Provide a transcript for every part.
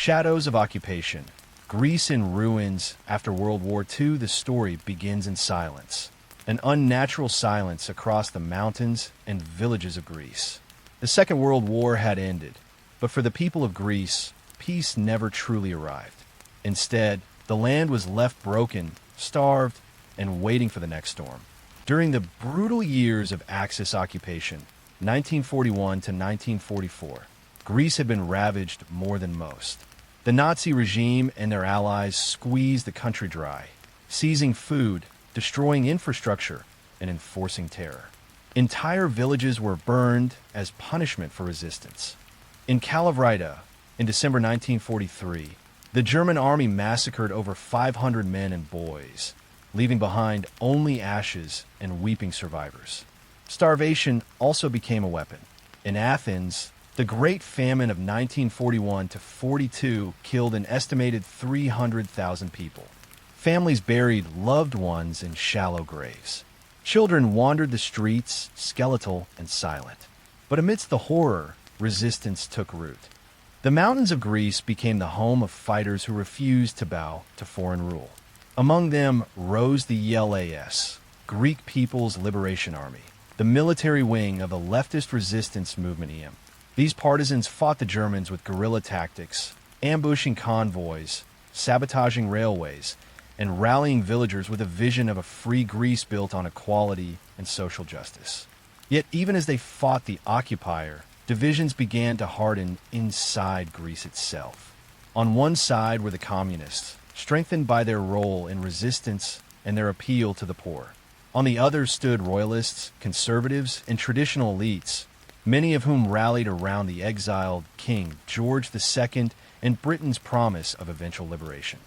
Shadows of occupation. Greece in ruins after World War II, the story begins in silence. An unnatural silence across the mountains and villages of Greece. The Second World War had ended, but for the people of Greece, peace never truly arrived. Instead, the land was left broken, starved, and waiting for the next storm. During the brutal years of Axis occupation, 1941 to 1944, Greece had been ravaged more than most. The Nazi regime and their allies squeezed the country dry, seizing food, destroying infrastructure, and enforcing terror. Entire villages were burned as punishment for resistance. In Kalavrita, in December 1943, the German army massacred over 500 men and boys, leaving behind only ashes and weeping survivors. Starvation also became a weapon. In Athens, the Great Famine of 1941 to 42 killed an estimated 300,000 people. Families buried loved ones in shallow graves. Children wandered the streets, skeletal and silent. But amidst the horror, resistance took root. The mountains of Greece became the home of fighters who refused to bow to foreign rule. Among them rose the WWII, Greek People's Liberation Army, the military wing of the leftist resistance movement EM. These partisans fought the Germans with guerrilla tactics, ambushing convoys, sabotaging railways, and rallying villagers with a vision of a free Greece built on equality and social justice. Yet even as they fought the occupier, divisions began to harden inside Greece itself. On one side were the communists, strengthened by their role in resistance and their appeal to the poor. On the other stood royalists, conservatives, and traditional elites, many of whom rallied around the exiled King George II and Britain's promise of eventual liberation.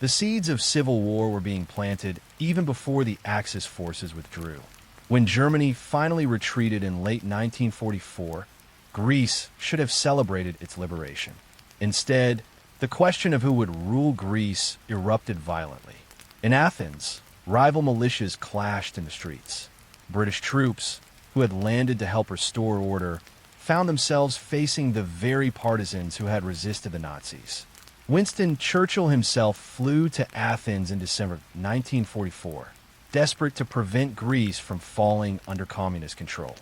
The seeds of civil war were being planted even before the Axis forces withdrew. When Germany finally retreated in late 1944, Greece should have celebrated its liberation. Instead, the question of who would rule Greece erupted violently. In Athens, rival militias clashed in the streets. British troops, who had landed to help restore order, found themselves facing the very partisans who had resisted the Nazis. Winston Churchill himself flew to Athens in December 1944, desperate to prevent Greece from falling under communist control.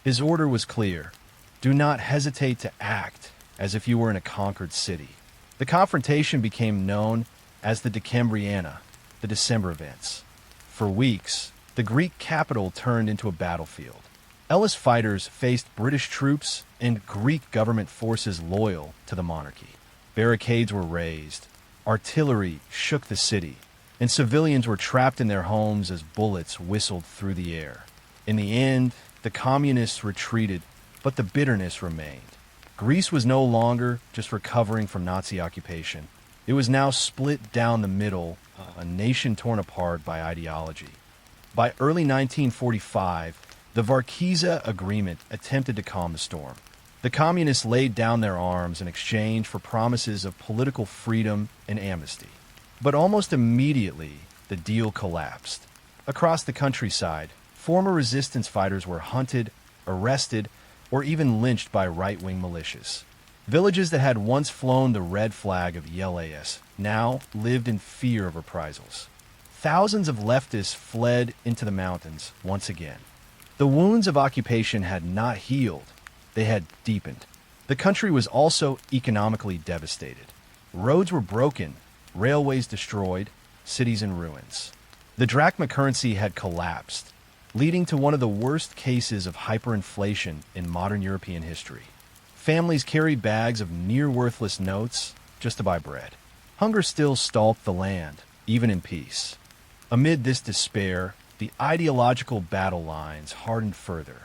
His order was clear: do not hesitate to act as if you were in a conquered city. The confrontation became known as the Decembriana, the December events. For weeks, the Greek capital turned into a battlefield. Ellis fighters faced British troops and Greek government forces loyal to the monarchy. Barricades were raised, artillery shook the city, and civilians were trapped in their homes as bullets whistled through the air. In the end, the communists retreated, but the bitterness remained. Greece was no longer just recovering from Nazi occupation. It was now split down the middle, a nation torn apart by ideology. By early 1945, the Varkiza Agreement attempted to calm the storm. The communists laid down their arms in exchange for promises of political freedom and amnesty. But almost immediately, the deal collapsed. Across the countryside, former resistance fighters were hunted, arrested, or even lynched by right-wing militias. Villages that had once flown the red flag of WWII now lived in fear of reprisals. Thousands of leftists fled into the mountains once again. The wounds of occupation had not healed, they had deepened. The country was also economically devastated. Roads were broken, railways destroyed, cities in ruins. The drachma currency had collapsed, leading to one of the worst cases of hyperinflation in modern European history. Families carried bags of near-worthless notes just to buy bread. Hunger still stalked the land, even in peace. Amid this despair, the ideological battle lines hardened further.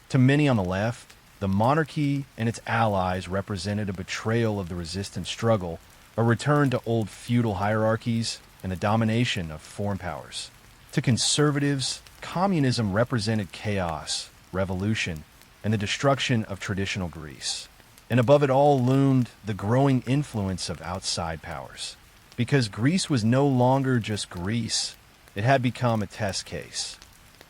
To many on the left, the monarchy and its allies represented a betrayal of the resistance struggle, a return to old feudal hierarchies, and the domination of foreign powers. To conservatives, communism represented chaos, revolution, and the destruction of traditional Greece. And above it all loomed the growing influence of outside powers. Because Greece was no longer just Greece, it had become a test case.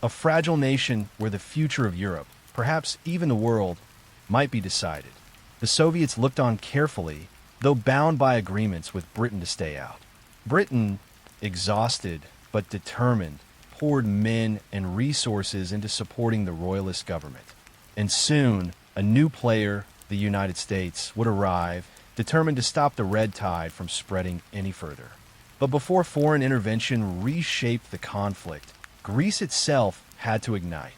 A fragile nation where the future of Europe, perhaps even the world, might be decided. The Soviets looked on carefully, though bound by agreements with Britain to stay out. Britain, exhausted but determined, poured men and resources into supporting the royalist government. And soon, a new player, the United States, would arrive, determined to stop the red tide from spreading any further. But before foreign intervention reshaped the conflict, Greece itself had to ignite.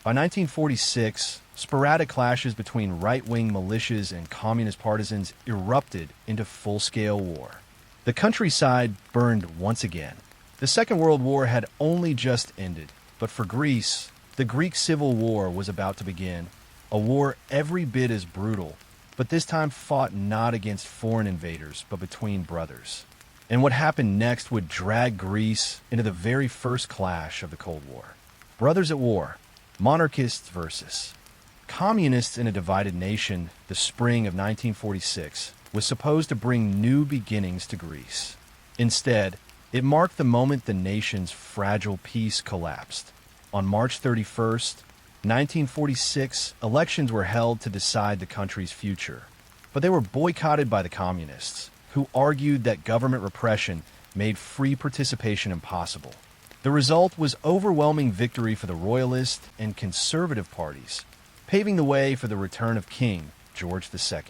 By 1946, sporadic clashes between right-wing militias and communist partisans erupted into full-scale war. The countryside burned once again. The Second World War had only just ended, but for Greece, the Greek Civil War was about to begin, a war every bit as brutal, but this time fought not against foreign invaders, but between brothers. And what happened next would drag Greece into the very first clash of the Cold War. Brothers at war, monarchists versus communists in a divided nation. The spring of 1946 was supposed to bring new beginnings to Greece. Instead, it marked the moment the nation's fragile peace collapsed. On March 31st, 1946, elections were held to decide the country's future, but they were boycotted by the communists, who argued that government repression made free participation impossible. The result was overwhelming victory for the royalist and conservative parties, paving the way for the return of King George II.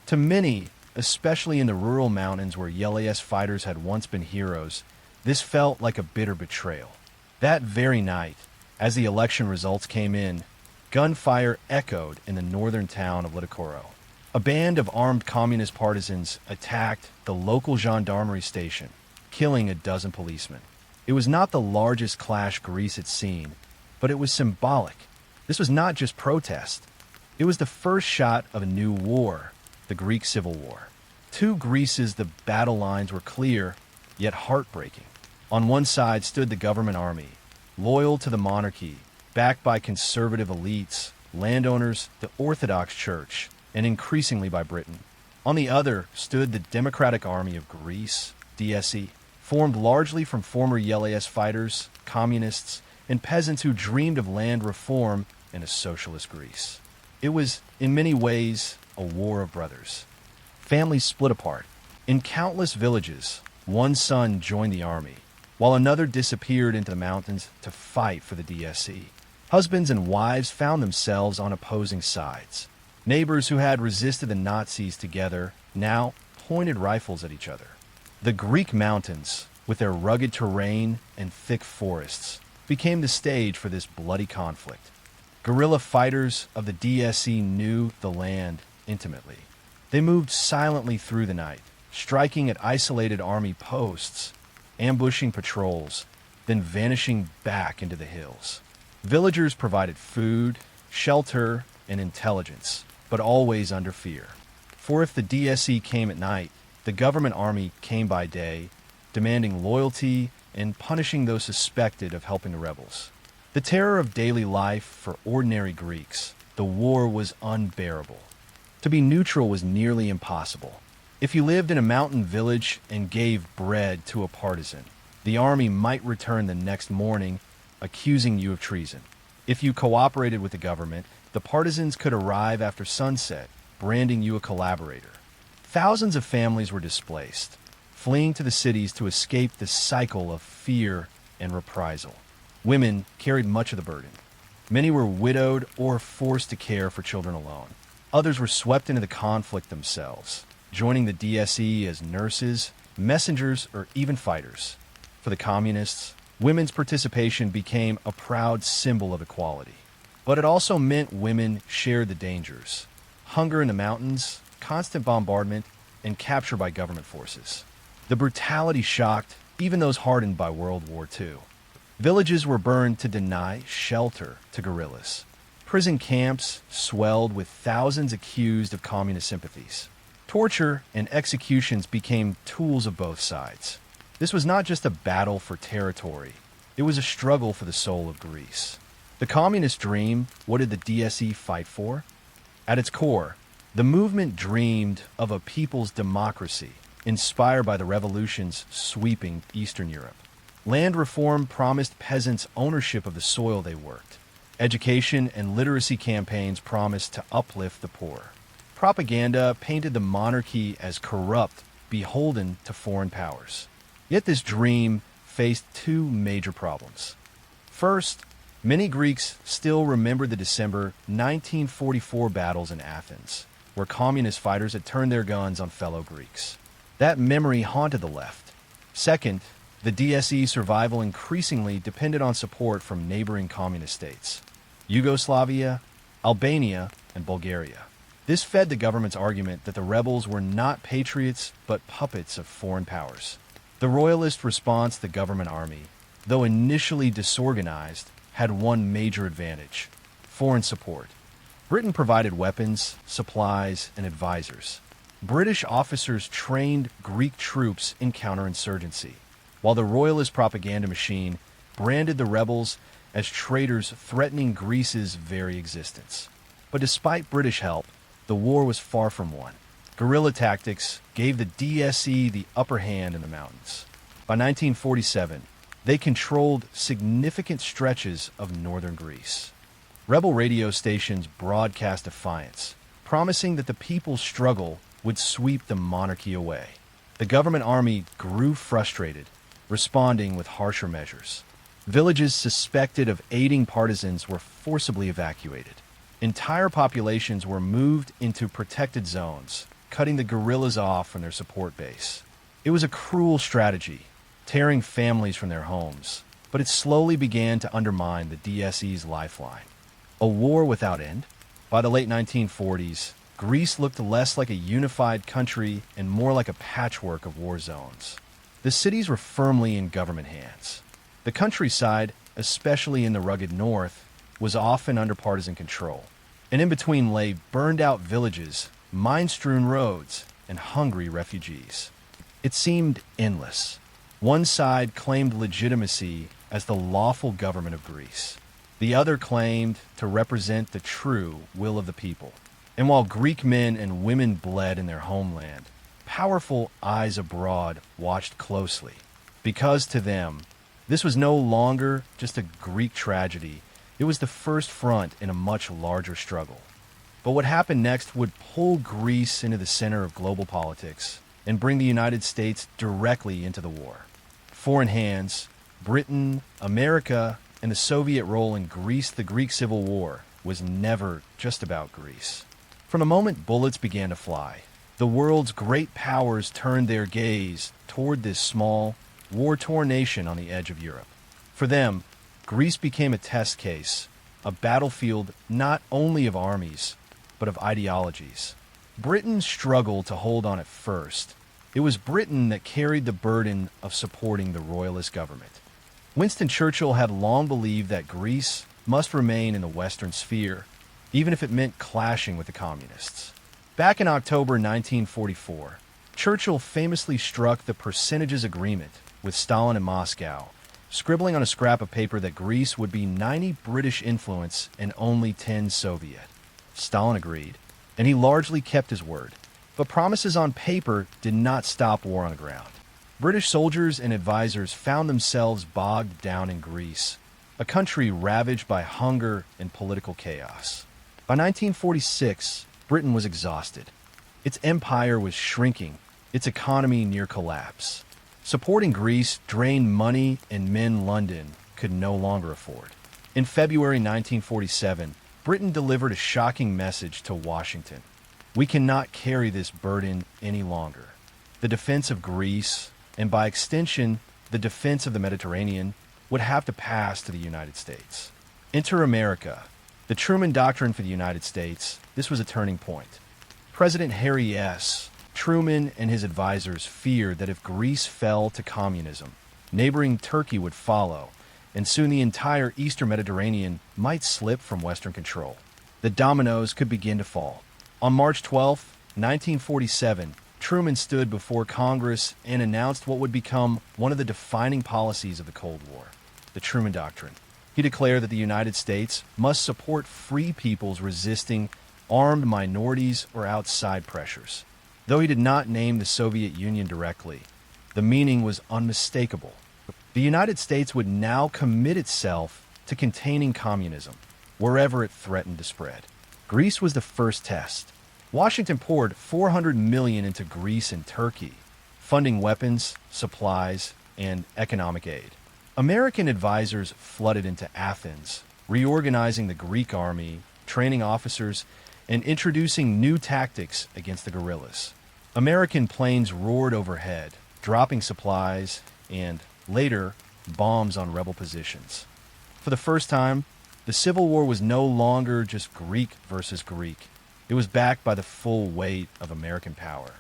To many, especially in the rural mountains where WWII fighters had once been heroes, this felt like a bitter betrayal. That very night, as the election results came in, gunfire echoed in the northern town of Litakoro. A band of armed communist partisans attacked the local gendarmerie station, killing a dozen policemen. It was not the largest clash Greece had seen, but it was symbolic. This was not just protest. It was the first shot of a new war, the Greek Civil War. To Greece's, the battle lines were clear, yet heartbreaking. On one side stood the government army, loyal to the monarchy, backed by conservative elites, landowners, the Orthodox Church, and increasingly by Britain. On the other stood the Democratic Army of Greece, DSE, formed largely from former WWII fighters, communists, and peasants who dreamed of land reform in a socialist Greece. It was, in many ways, a war of brothers. Families split apart. In countless villages, one son joined the army, while another disappeared into the mountains to fight for the DSE. Husbands and wives found themselves on opposing sides. Neighbors who had resisted the Nazis together now pointed rifles at each other. The Greek mountains, with their rugged terrain and thick forests, became the stage for this bloody conflict. Guerrilla fighters of the DSE knew the land intimately. They moved silently through the night, striking at isolated army posts, ambushing patrols, then vanishing back into the hills. Villagers provided food, shelter, and intelligence, but always under fear. For if the DSE came at night, the government army came by day, demanding loyalty and punishing those suspected of helping the rebels. The terror of daily life for ordinary Greeks, the war was unbearable. To be neutral was nearly impossible. If you lived in a mountain village and gave bread to a partisan, the army might return the next morning, accusing you of treason. If you cooperated with the government, the partisans could arrive after sunset, branding you a collaborator. Thousands of families were displaced, fleeing to the cities to escape the cycle of fear and reprisal. Women carried much of the burden. Many were widowed or forced to care for children alone. Others were swept into the conflict themselves, joining the DSE as nurses, messengers, or even fighters. For the communists, women's participation became a proud symbol of equality. But it also meant women shared the dangers: hunger in the mountains, constant bombardment, and capture by government forces. The brutality shocked even those hardened by World War II. Villages were burned to deny shelter to guerrillas. Prison camps swelled with thousands accused of communist sympathies. Torture and executions became tools of both sides. This was not just a battle for territory. It was a struggle for the soul of Greece. The communist dream, what did the DSE fight for? At its core, the movement dreamed of a people's democracy, inspired by the revolutions sweeping Eastern Europe. Land reform promised peasants ownership of the soil they worked. Education and literacy campaigns promised to uplift the poor. Propaganda painted the monarchy as corrupt, beholden to foreign powers. Yet this dream faced two major problems. First, many Greeks still remembered the December 1944 battles in Athens, where communist fighters had turned their guns on fellow Greeks. That memory haunted the left. Second, the DSE's survival increasingly depended on support from neighboring communist states, Yugoslavia, Albania, and Bulgaria. This fed the government's argument that the rebels were not patriots but puppets of foreign powers. The royalist response to the government army, though initially disorganized, had one major advantage: foreign support. Britain provided weapons, supplies, and advisors. British officers trained Greek troops in counterinsurgency, while the royalist propaganda machine branded the rebels as traitors threatening Greece's very existence. But despite British help, the war was far from won. Guerrilla tactics gave the DSE the upper hand in the mountains. By 1947, they controlled significant stretches of northern Greece. Rebel radio stations broadcast defiance, promising that the people's struggle would sweep the monarchy away. The government army grew frustrated, responding with harsher measures. Villages suspected of aiding partisans were forcibly evacuated. Entire populations were moved into protected zones, cutting the guerrillas off from their support base. It was a cruel strategy, tearing families from their homes, but it slowly began to undermine the DSE's lifeline. A war without end? By the late 1940s, Greece looked less like a unified country and more like a patchwork of war zones. The cities were firmly in government hands. The countryside, especially in the rugged north, was often under partisan control. And in between lay burned-out villages, mine-strewn roads, and hungry refugees. It seemed endless. One side claimed legitimacy as the lawful government of Greece. The other claimed to represent the true will of the people. And while Greek men and women bled in their homeland, powerful eyes abroad watched closely, because to them, this was no longer just a Greek tragedy. It was the first front in a much larger struggle. But what happened next would pull Greece into the center of global politics and bring the United States directly into the war. Foreign hands, Britain, America, and the Soviet role in the Greek Civil War was never just about Greece. From the moment bullets began to fly, the world's great powers turned their gaze toward this small, war-torn nation on the edge of Europe. For them, Greece became a test case, a battlefield not only of armies, but of ideologies. Britain struggled to hold on at first. It was Britain that carried the burden of supporting the royalist government. Winston Churchill had long believed that Greece must remain in the Western sphere, even if it meant clashing with the communists. Back in October 1944, Churchill famously struck the percentages agreement with Stalin in Moscow, scribbling on a scrap of paper that Greece would be 90 British influence and only 10 Soviet. Stalin agreed, and he largely kept his word. But promises on paper did not stop war on the ground. British soldiers and advisors found themselves bogged down in Greece, a country ravaged by hunger and political chaos. By 1946, Britain was exhausted. Its empire was shrinking, its economy near collapse. Supporting Greece drained money and men London could no longer afford. In February 1947, Britain delivered a shocking message to Washington. We cannot carry this burden any longer. The defense of Greece, and by extension, the defense of the Mediterranean, would have to pass to the United States. Enter America. The Truman Doctrine for the United States, this was a turning point. President Harry S. Truman and his advisors feared that if Greece fell to communism, neighboring Turkey would follow, and soon the entire eastern Mediterranean might slip from Western control. The dominoes could begin to fall. On March 12, 1947, Truman stood before Congress and announced what would become one of the defining policies of the Cold War, the Truman Doctrine. He declared that the United States must support free peoples resisting armed minorities or outside pressures. Though he did not name the Soviet Union directly, the meaning was unmistakable. The United States would now commit itself to containing communism, wherever it threatened to spread. Greece was the first test. Washington poured $400 million into Greece and Turkey, funding weapons, supplies, and economic aid. American advisors flooded into Athens, reorganizing the Greek army, training officers, and introducing new tactics against the guerrillas. American planes roared overhead, dropping supplies and, later, bombs on rebel positions. For the first time, the Civil War was no longer just Greek versus Greek. It was backed by the full weight of American power.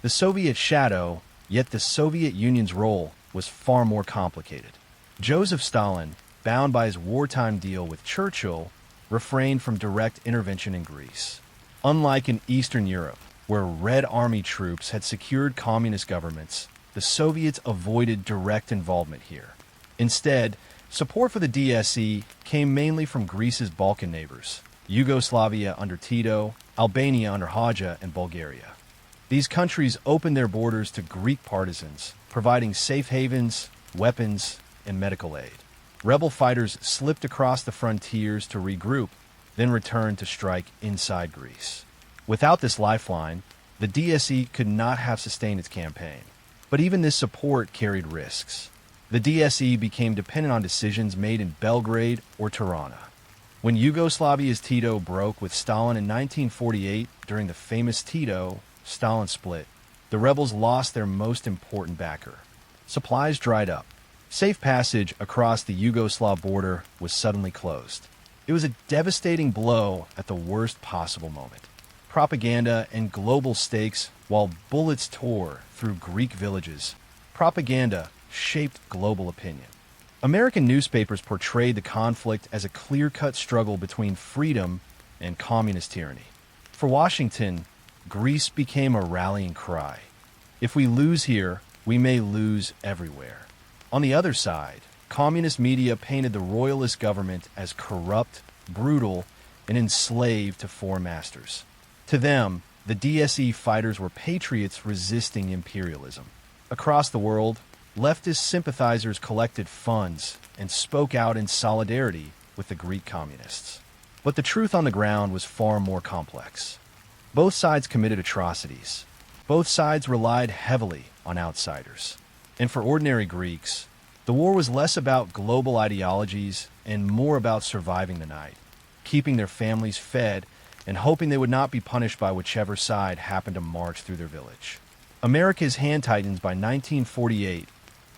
The Soviet shadow, yet the Soviet Union's role, was far more complicated. Joseph Stalin, bound by his wartime deal with Churchill, refrained from direct intervention in Greece. Unlike in Eastern Europe, where Red Army troops had secured communist governments, the Soviets avoided direct involvement here. Instead, support for the DSE came mainly from Greece's Balkan neighbors, Yugoslavia under Tito, Albania under Hadja, and Bulgaria. These countries opened their borders to Greek partisans, providing safe havens, weapons, and medical aid. Rebel fighters slipped across the frontiers to regroup, then returned to strike inside Greece. Without this lifeline, the DSE could not have sustained its campaign. But even this support carried risks. The DSE became dependent on decisions made in Belgrade or Tirana. When Yugoslavia's Tito broke with Stalin in 1948 during the famous Tito-Stalin split, the rebels lost their most important backer. Supplies dried up. Safe passage across the Yugoslav border was suddenly closed. It was a devastating blow at the worst possible moment. Propaganda and global stakes, while bullets tore through Greek villages, propaganda shaped global opinion. American newspapers portrayed the conflict as a clear-cut struggle between freedom and communist tyranny. For Washington, Greece became a rallying cry. If we lose here, we may lose everywhere. On the other side, communist media painted the royalist government as corrupt, brutal, and enslaved to foreign masters. To them, the DSE fighters were patriots resisting imperialism. Across the world, leftist sympathizers collected funds and spoke out in solidarity with the Greek communists. But the truth on the ground was far more complex. Both sides committed atrocities. Both sides relied heavily on outsiders. And for ordinary Greeks, the war was less about global ideologies and more about surviving the night, keeping their families fed and hoping they would not be punished by whichever side happened to march through their village. America's hand tightens by 1948.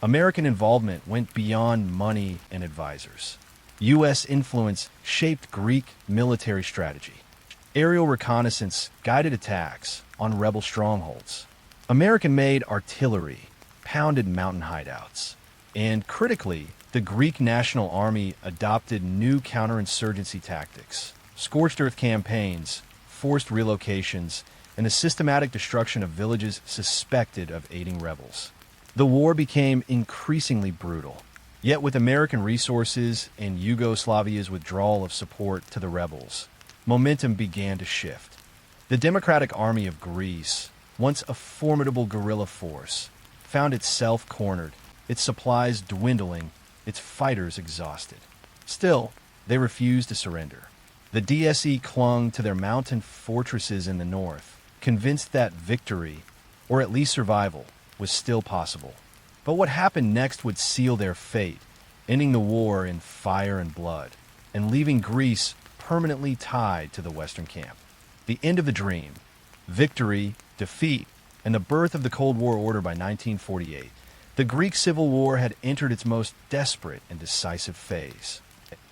American involvement went beyond money and advisors. U.S. influence shaped Greek military strategy. Aerial reconnaissance guided attacks on rebel strongholds. American-made artillery pounded mountain hideouts. And critically, the Greek National Army adopted new counterinsurgency tactics, scorched earth campaigns, forced relocations, and the systematic destruction of villages suspected of aiding rebels. The war became increasingly brutal. Yet with American resources and Yugoslavia's withdrawal of support to the rebels, momentum began to shift. The Democratic Army of Greece, once a formidable guerrilla force, found itself cornered, its supplies dwindling, its fighters exhausted. Still, they refused to surrender. The DSE clung to their mountain fortresses in the north, convinced that victory, or at least survival, was still possible. But what happened next would seal their fate, ending the war in fire and blood, and leaving Greece permanently tied to the Western camp. The end of the dream, victory, defeat, and the birth of the Cold War order by 1948. The Greek Civil War had entered its most desperate and decisive phase.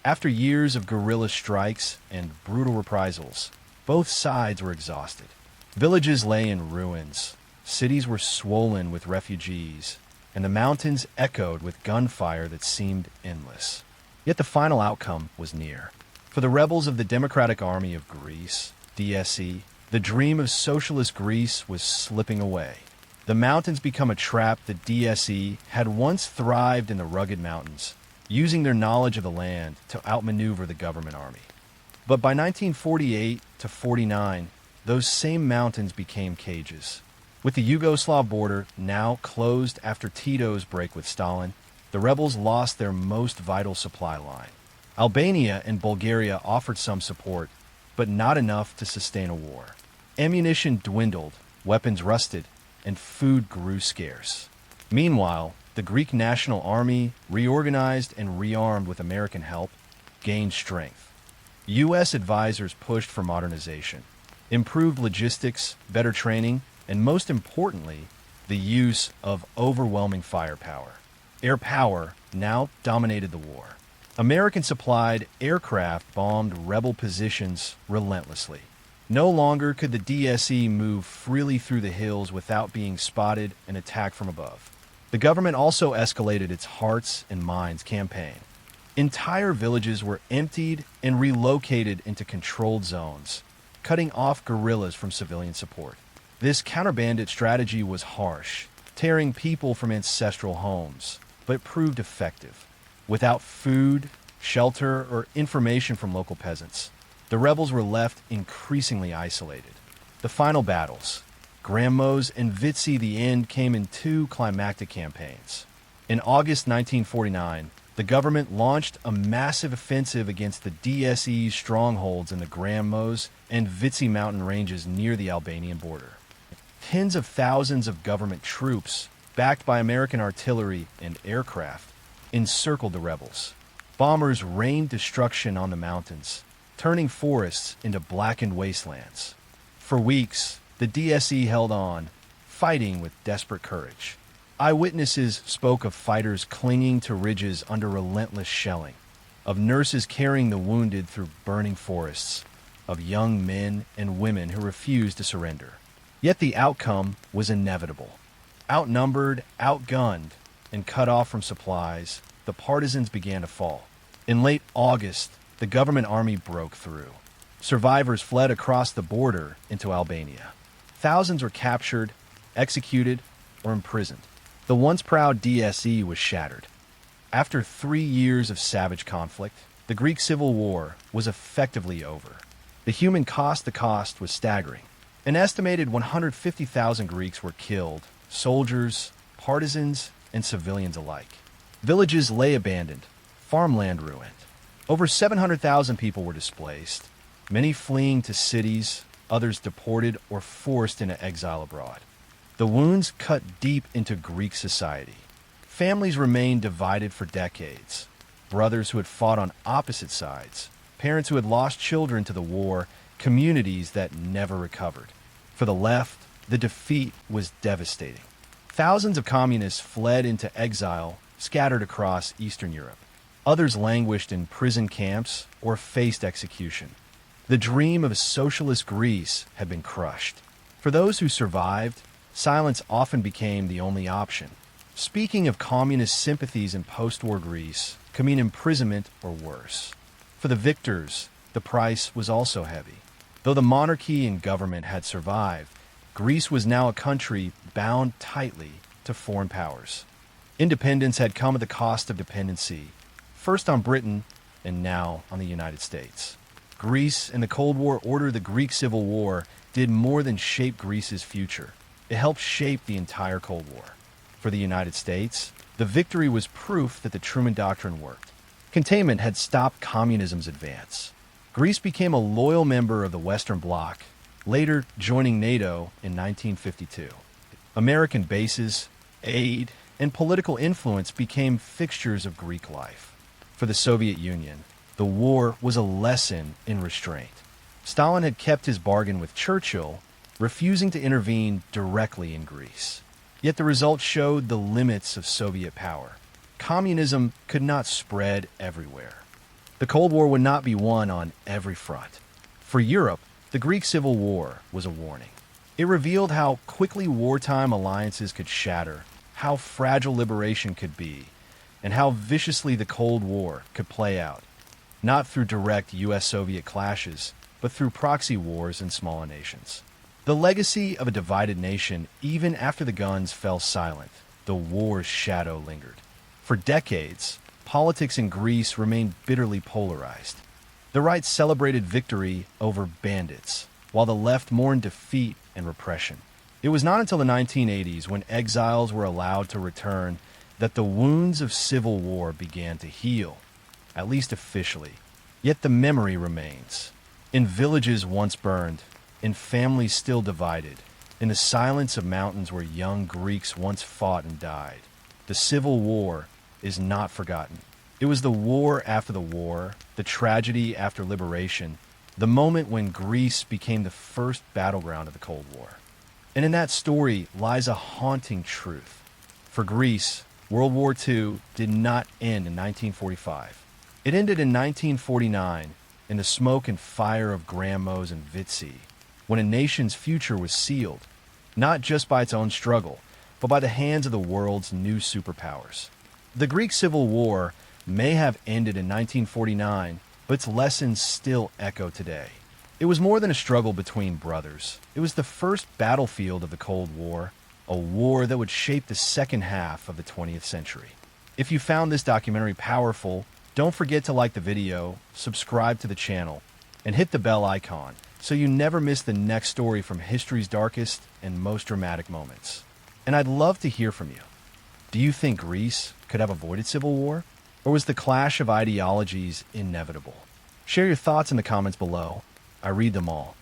After years of guerrilla strikes and brutal reprisals, both sides were exhausted. Villages lay in ruins, cities were swollen with refugees, and the mountains echoed with gunfire that seemed endless. Yet the final outcome was near. For the rebels of the Democratic Army of Greece, DSE, the dream of socialist Greece was slipping away. The mountains become a trap the DSE had once thrived in the rugged mountains, using their knowledge of the land to outmaneuver the government army. But by 1948 to 49, those same mountains became cages. With the Yugoslav border now closed after Tito's break with Stalin, the rebels lost their most vital supply line. Albania and Bulgaria offered some support, but not enough to sustain a war. Ammunition dwindled, weapons rusted, and food grew scarce. Meanwhile, the Greek National Army, reorganized and rearmed with American help, gained strength. U.S. advisors pushed for modernization, improved logistics, better training, and most importantly, the use of overwhelming firepower. Air power now dominated the war. American-supplied aircraft bombed rebel positions relentlessly. No longer could the DSE move freely through the hills without being spotted and attacked from above. The government also escalated its Hearts and Minds campaign. Entire villages were emptied and relocated into controlled zones, cutting off guerrillas from civilian support. This counter-bandit strategy was harsh, tearing people from ancestral homes, but proved effective. Without food, shelter, or information from local peasants, the rebels were left increasingly isolated. The final battles, Grammos and Vitsi, the end, came in two climactic campaigns. In August 1949, the government launched a massive offensive against the DSE's strongholds in the Grammos and Vitsi mountain ranges near the Albanian border. Tens of thousands of government troops, backed by American artillery and aircraft, encircled the rebels. Bombers rained destruction on the mountains, turning forests into blackened wastelands. For weeks, the DSE held on, fighting with desperate courage. Eyewitnesses spoke of fighters clinging to ridges under relentless shelling, of nurses carrying the wounded through burning forests, of young men and women who refused to surrender. Yet the outcome was inevitable. Outnumbered, outgunned, and cut off from supplies, the partisans began to fall. In late August, the government army broke through. Survivors fled across the border into Albania. Thousands were captured, executed, or imprisoned. The once proud DSE was shattered. After 3 years of savage conflict, the Greek Civil War was effectively over. The human cost was staggering. An estimated 150,000 Greeks were killed, soldiers, partisans, and civilians alike. Villages lay abandoned, farmland ruined. Over 700,000 people were displaced, many fleeing to cities, others deported or forced into exile abroad. The wounds cut deep into Greek society. Families remained divided for decades. Brothers who had fought on opposite sides, parents who had lost children to the war, communities that never recovered. For the left, the defeat was devastating. Thousands of communists fled into exile, scattered across Eastern Europe. Others languished in prison camps or faced execution. The dream of a socialist Greece had been crushed. For those who survived, silence often became the only option. Speaking of communist sympathies in post-war Greece could mean imprisonment or worse. For the victors, the price was also heavy. Though the monarchy and government had survived, Greece was now a country bound tightly to foreign powers. Independence had come at the cost of dependency, first on Britain and now on the United States. Greece and the Cold War order, the Greek Civil War, did more than shape Greece's future. It helped shape the entire Cold War. For the United States, the victory was proof that the Truman Doctrine worked. Containment had stopped communism's advance. Greece became a loyal member of the Western Bloc, later joining NATO in 1952. American bases, aid, and political influence became fixtures of Greek life. For the Soviet Union, the war was a lesson in restraint. Stalin had kept his bargain with Churchill, refusing to intervene directly in Greece. Yet the results showed the limits of Soviet power. Communism could not spread everywhere. The Cold War would not be won on every front. For Europe, the Greek Civil War was a warning. It revealed how quickly wartime alliances could shatter, how fragile liberation could be, and how viciously the Cold War could play out, not through direct U.S.-Soviet clashes, but through proxy wars in smaller nations. The legacy of a divided nation, even after the guns fell silent, the war's shadow lingered. For decades, politics in Greece remained bitterly polarized. The right celebrated victory over bandits, while the left mourned defeat and repression. It was not until the 1980s, when exiles were allowed to return, that the wounds of civil war began to heal, at least officially. Yet the memory remains. In villages once burned, in families still divided, in the silence of mountains where young Greeks once fought and died. The Civil War is not forgotten. It was the war after the war, the tragedy after liberation, the moment when Greece became the first battleground of the Cold War. And in that story lies a haunting truth. For Greece, World War II did not end in 1945. It ended in 1949 in the smoke and fire of Grammos and Vitsi, when a nation's future was sealed, not just by its own struggle, but by the hands of the world's new superpowers. The Greek Civil War may have ended in 1949, but its lessons still echo today. It was more than a struggle between brothers. It was the first battlefield of the Cold War, a war that would shape the second half of the 20th century. If you found this documentary powerful, don't forget to like the video, subscribe to the channel, and hit the bell icon so you never miss the next story from history's darkest and most dramatic moments. And I'd love to hear from you. Do you think Greece could have avoided civil war? Or was the clash of ideologies inevitable? Share your thoughts in the comments below. I read them all.